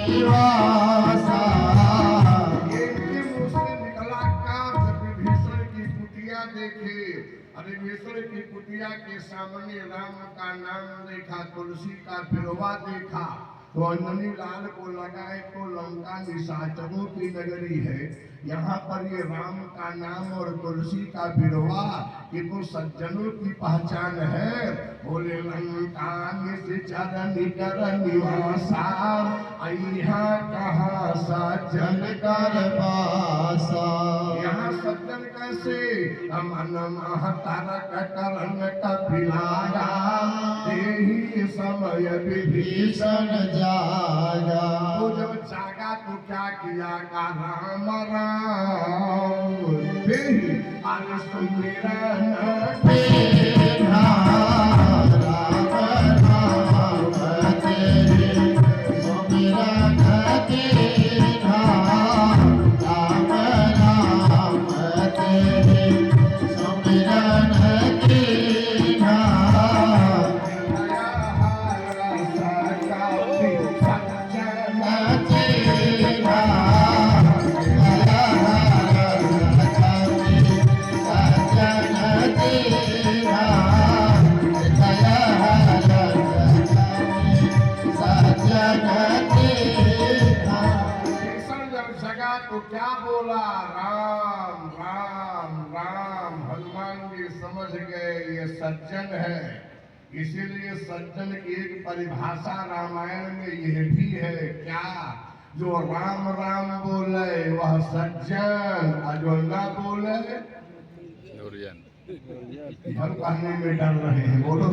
निवासा। ये इनके मुंह से निकला काम जब विभीषण की कुटिया देखे। अरे विभीषण की कुटिया के सामने राम का नाम देखा, तुलसी का फिरवा देखा, तो अंजनी लाल को लगाए तो लंका निशाचरों की नगरी है, यहाँ पर ये राम का नाम और तुलसी का बिरवा ये तो सज्जनों की पहचान है। बोले लंका निश्चर निकर निवासा, यहाँ कहाँ सज्जन कर पासा। यहाँ सज्जन कैसे, मन महतारक करण कपिलाया, यही समय विभीषण जागा। तो जब जागा तो क्या किया का राम राम देहि अरे सुमिरन तेरा राम नाम तेरे सुमिरन तेरा राम नाम तेरे सुमिरन तेरा। तो क्या बोला, राम राम राम। हनुमान जी समझ गए ये सज्जन है, इसीलिए सज्जन की एक परिभाषा रामायण में यह भी है क्या, जो राम राम बोले वह सज्जन, और जो न बोले हम कहने में डर रहे हैं। बोलो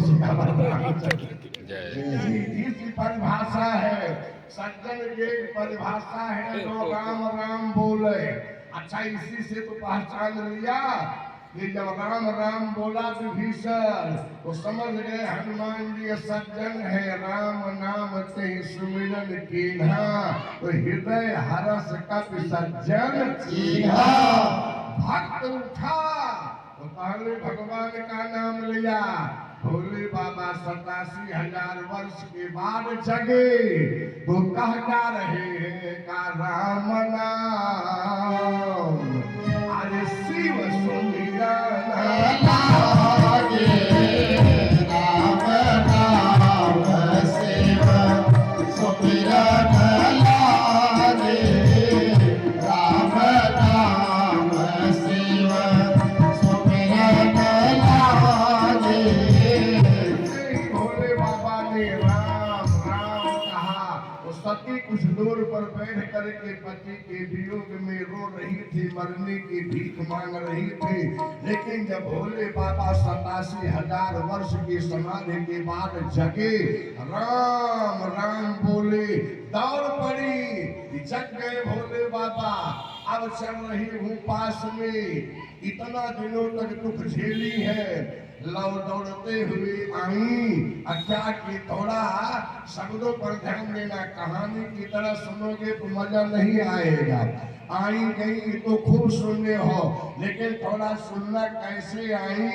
इसकी परिभाषा है, सज्जन की परिभाषा है जो राम राम बोले। अच्छा इसी से तो पहचान लिया कि जब राम राम बोला विभीषण तो समझ गए हनुमान जी सज्जन है, राम नाम ते सुमिरन कीन्हा, तो हृदय हरस कप सज्जन चीन्हा। भक्त उठा तो पहले भगवान का नाम लिया, भोले बाबा 87,000 वर्ष के बाद जगे तो कह क्या रहे हैं का राम नाम, अरे शिव सुमिरन लागे राम नाम शिव सुमिरन लागे राम नाम शिव सुमिरन लागे। भोले बाबा ने राम राम कहा तो सती कुछ दूर पर बैठ करके पति के वियोग में रो रही थी, मरने की भीख मांग रही थी। लेकिन जब भोले बाबा 87,000 वर्ष की समाधि के बाद जगे, राम राम बोले, दौड़ पड़ी, जग गए भोले बाबा। अब चल रही हूँ पास में, इतना दिनों तक दुख झेली है, लव दौड़ते हुए आई। क्या की थोड़ा शब्दों पर ध्यान देना, कहानी की तरह सुनोगे तो मजा नहीं आएगा। आई गई तो खूब सुनने हो, लेकिन थोड़ा सुनना कैसे आई।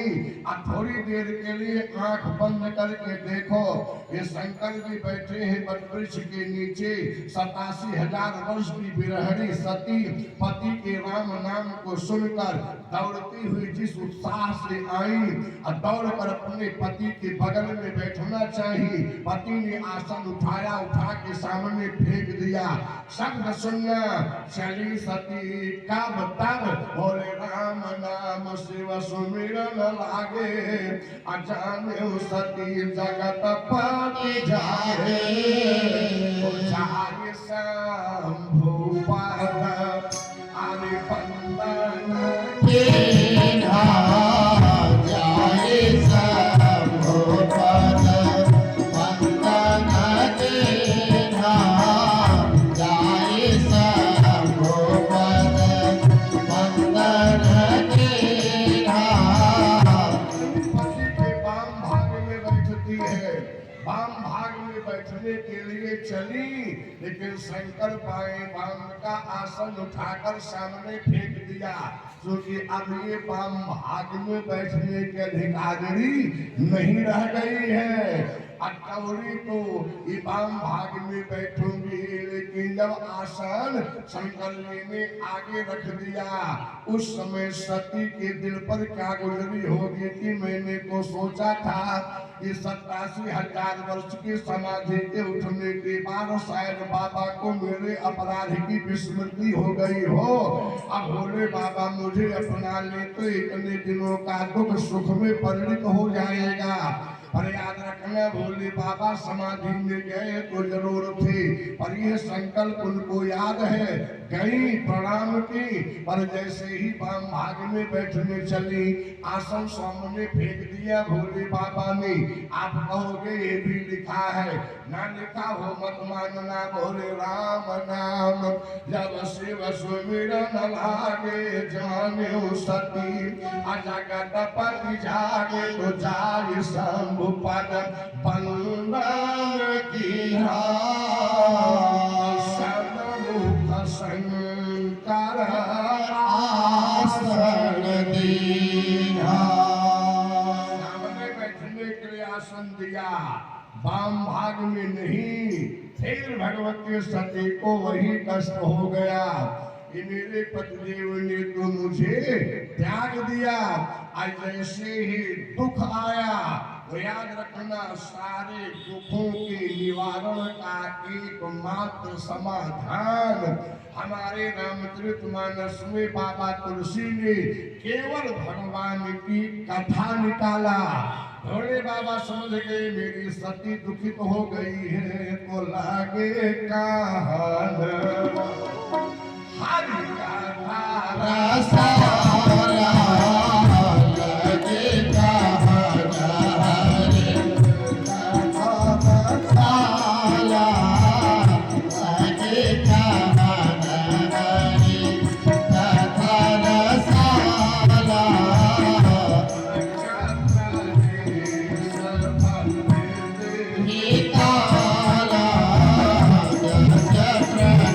अब थोड़ी देर के लिए आंख बंद करके देखो, ये शंकर जी बैठे हैं वटवृक्ष के नीचे। 87,000 वर्ष की विरहणी सती पति के राम नाम को सुनकर दौड़ती हुई जिस उत्साह से आई, और दौड़कर अपने पति के बगल में बैठना चाहिए, पति ने आसन उठाया, उठा के सामने फेंक दिया। शब्द सुनना, चली सती कब तब बोले राम नाम शिव सुमिरन लागे, अजाने सती जगत पाती जाए, जाए शंभु पद आदि बंदन कीन्हा जाए शंभु पद बंदन कीन्हा जाए शंभु पद बंदन कीन्हा। पति के वाम भाग में बैठती है, वाम भाग में बैठने के लिए चली, लेकिन शंकर बाएं वाम का आसन उठाकर सामने फेंक दिया, क्योंकि अब ये वाम भाग में बैठने के अधिकारी नहीं रह गई है। हथौड़ी तो ये वाम भाग में बैठूंगी, लेकिन जब आसन शंकर ने आगे रख दिया, उस समय सती के दिल पर क्या गुजरी होगी कि मैंने तो सोचा था कि 87,000 वर्ष की समाधि के उठने के बाद शायद बाबा को मेरे अपराध की विस्मृति हो गई हो। अब भोले बाबा मुझे अपना ले तो इतने दिनों का दुख सुख में परिणत हो जाएगा। पर याद रखना, भोले बाबा समाधि में गए तो जरूर थे, पर यह संकल्प उनको याद है, गई प्रणाम की, पर जैसे ही वाम भाग में बैठने चली, आसन सामने फेंक दिया भोले बाबा ने। आप कहोगे ये भी लिखा है, ना लिखा हो मत मानना, भोले राम नाम जब शिव सुमिरन लागे, जाने सती अजगत पति जागे, तो जाय शंभु पद बंदन कीन्हा, सन्मुख शंकर आसन दीन्हा। सामने बैठने के लिए आसन दिया, वाम भाग में नहीं। फिर भगवती सती को वही कष्ट हो गया कि मेरे पतिदेव ने तो मुझे त्याग दिया। आज जैसे ही दुख आया, तो याद रखना, सारे दुखों के निवारण का एकमात्र समाधान हमारे रामचरितमानस में बाबा तुलसी ने केवल भगवान की कथा निकाला। भोले बाबा समझ गए मेरी सती दुखित हो गई है, तो लागे कान हरि का रसा